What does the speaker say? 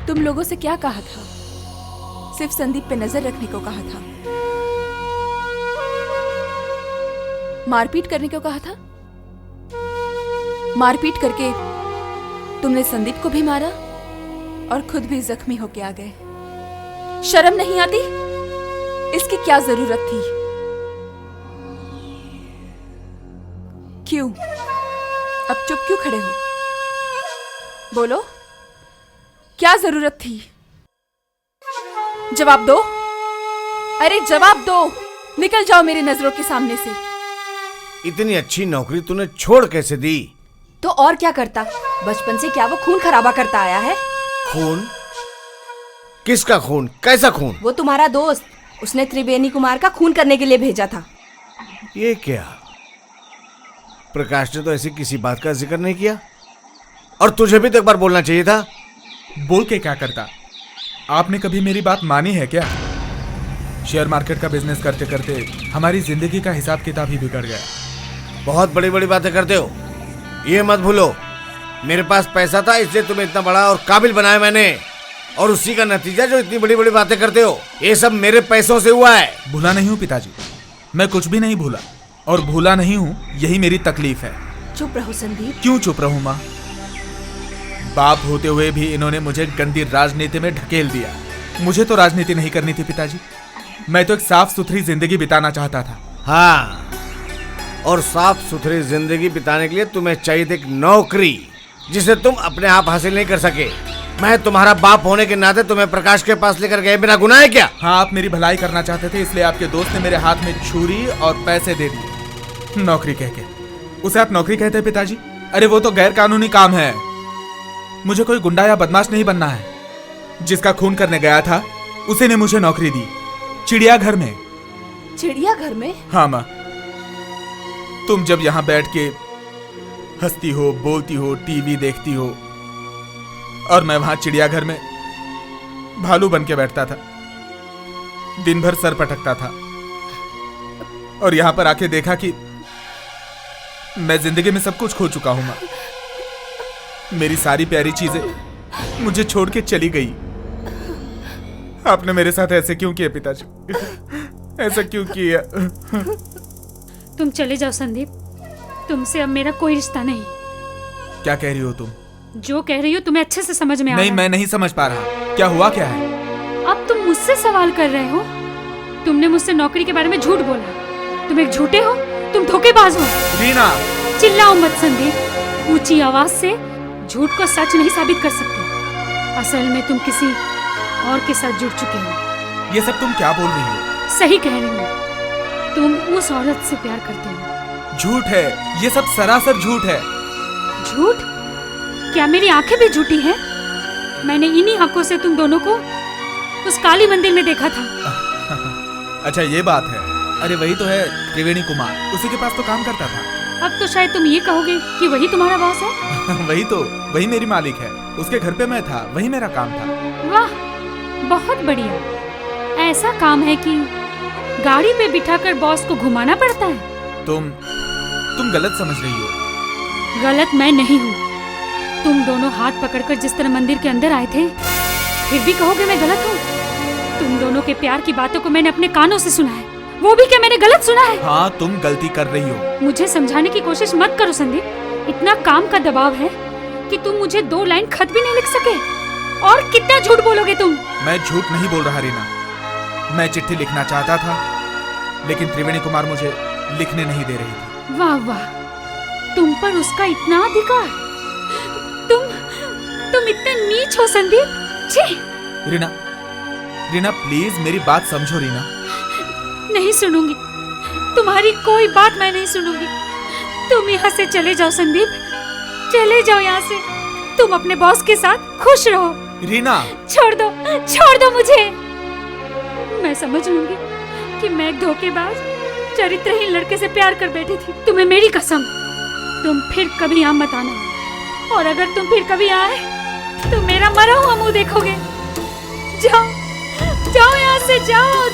तुम लोगों से क्या कहा था? सिर्फ संदीप पे नजर रखने को कहा था, मारपीट करने को कहा था। मारपीट करके तुमने संदीप को भी मारा और खुद भी जख्मी होके आ गए। शर्म नहीं आती? इसकी क्या जरूरत थी? क्यों अब चुप क्यों खड़े हो? बोलो, क्या जरूरत थी? जवाब दो। अरे जवाब दो, निकल जाओ मेरी नजरों के सामने से। इतनी अच्छी नौकरी तूने छोड़ कैसे दी? तो और क्या करता? बचपन से क्या वो खून खराबा करता आया है? खून? किसका खून? कैसा खून? वो तुम्हारा दोस्त, उसने त्रिवेणी कुमार का खून करने के लिए भेजा था। ये क्या? प्रकाश ने तो ऐसी किसी बात का जिक्र नहीं किया, और तुझे भी तो एक बार बोलना चाहिए था। बोल के क्या करता? आपने कभी मेरी बात मानी है क्या? शेयर मार्केट का बिजनेस करते करते हमारी जिंदगी का हिसाब किताब ही बिगड़ गया। बहुत बड़ी बड़ी बातें करते हो, ये मत भूलो। मेरे पास पैसा था, इसलिए तुम्हें इतना बड़ा और काबिल बनाया मैंने, और उसी का नतीजा जो इतनी बड़ी बड़ी बातें करते हो, ये सब मेरे पैसों से हुआ है। भूला नहीं हूँ पिताजी, मैं कुछ भी नहीं भूला, और भूला नहीं हूँ, यही मेरी तकलीफ है। चुप रहो संदीप। क्यों चुप रहूं माँ? बाप होते हुए भी इन्होंने मुझे गंदी राजनीति में ढकेल दिया। मुझे तो राजनीति नहीं करनी थी पिताजी, मैं तो एक साफ सुथरी जिंदगी बिताना चाहता था। हाँ, और साफ सुथरी जिंदगी बिताने के लिए तुम्हें चाहिए थी एक नौकरी, जिसे तुम अपने आप हासिल नहीं कर सके। मैं तुम्हारा बाप होने के नाते तुम्हें प्रकाश के पास लेकर गए बिना गुनाह है क्या? हाँ, आप मेरी भलाई करना चाहते थे, इसलिए आपके दोस्त ने मेरे हाथ में छुरी और पैसे दे दिए नौकरी कह के। उसे आप नौकरी कहते हैं पिताजी? अरे वो तो गैर कानूनी काम है। मुझे कोई गुंडा या बदमाश नहीं बनना है। जिसका खून करने गया था उसी ने मुझे नौकरी दी, चिड़ियाघर में। चिड़ियाघर में? हाँ माँ, तुम जब यहाँ बैठ के हंसती हो, बोलती हो, टीवी देखती हो, और मैं वहां चिड़ियाघर में भालू बन के बैठता था, दिन भर सर पटकता था, और यहां पर आके देखा कि मैं जिंदगी में सब कुछ खो चुका हूं मां। मेरी सारी प्यारी चीजें मुझे छोड़ के चली गई। आपने मेरे साथ ऐसे क्यों किया पिताजी? ऐसा क्यों किया? तुम चले जाओ संदीप, तुमसे अब मेरा कोई रिश्ता नहीं। क्या कह रही हो तुम? जो कह रही हो तुम्हें अच्छे से समझ में आ रहा है। नहीं, मैं नहीं समझ पा रहा। क्या हुआ क्या है? अब तुम मुझसे सवाल कर रहे हो? तुमने मुझसे नौकरी के बारे में झूठ बोला। तुम एक झूठे हो, तुम धोखेबाज हो। रीना! चिल्लाओ मत संदीप, ऊंची आवाज से झूठ को सच नहीं साबित कर सकते। असल में तुम किसी और के साथ जुड़ चुके हो। ये सब तुम क्या बोल रही हो? सही कह रही हो, तुम उस औरत से प्यार करते हो। झूठ है, ये सब सरासर झूठ है। झूठ? क्या मेरी आंखें भी झूठी हैं? मैंने इन्हीं आंखों से तुम दोनों को उस काली मंदिर में देखा था। अच्छा ये बात है। अरे वही तो है त्रिवेणी कुमार, उसी के पास तो काम करता था। अब तो शायद तुम ये कहोगे कि वही तुम्हारा बॉस है। वही मेरी मालिक है। उसके घर पे मैं था, वही मेरा काम था। वाह, बहुत बढ़िया। ऐसा काम है कि गाड़ी पे बिठाकर बॉस को घुमाना पड़ता है। तुम गलत समझ रही हो। गलत मैं नहीं हूँ। तुम दोनों हाथ पकड़कर जिस तरह मंदिर के अंदर आए थे, फिर भी कहोगे मैं गलत हूँ? तुम दोनों के प्यार की बातों को मैंने अपने कानों से सुना है, वो भी क्या मैंने गलत सुना है? हाँ, तुम गलती कर रही हो। मुझे समझाने की कोशिश मत करो संदीप। इतना काम का दबाव है कि तुम मुझे 2 लाइन खत भी नहीं लिख सके। और कितना झूठ बोलोगे तुम? मैं झूठ नहीं बोल रहा रीना। मैं चिट्ठी लिखना चाहता था, लेकिन त्रिवेणी कुमार मुझे लिखने नहीं दे रही थी। वाह वाह, तुम पर उसका इतना अधिकार। तुम इतने नीच हो संदीप। छी! रीना प्लीज मेरी बात समझो रीना। नहीं सुनूंगी, तुम्हारी कोई बात मैं नहीं सुनूंगी। तुम यहाँ से चले जाओ संदीप, चले जाओ यहाँ से। तुम अपने बॉस के साथ खुश रहो। रीना! छोड़ दो मुझे। मैं समझ लूंगी कि मैं एक धोखेबाज, चरित्रहीन लड़के से प्यार कर बैठी थी। तुम्हें मेरी कसम, तुम फिर कभी यहाँ मत आना, और अगर तुम फिर कभी आए तो मेरा मरा हुआ मुंह देखोगे। जाओ यहाँ से, जाओ।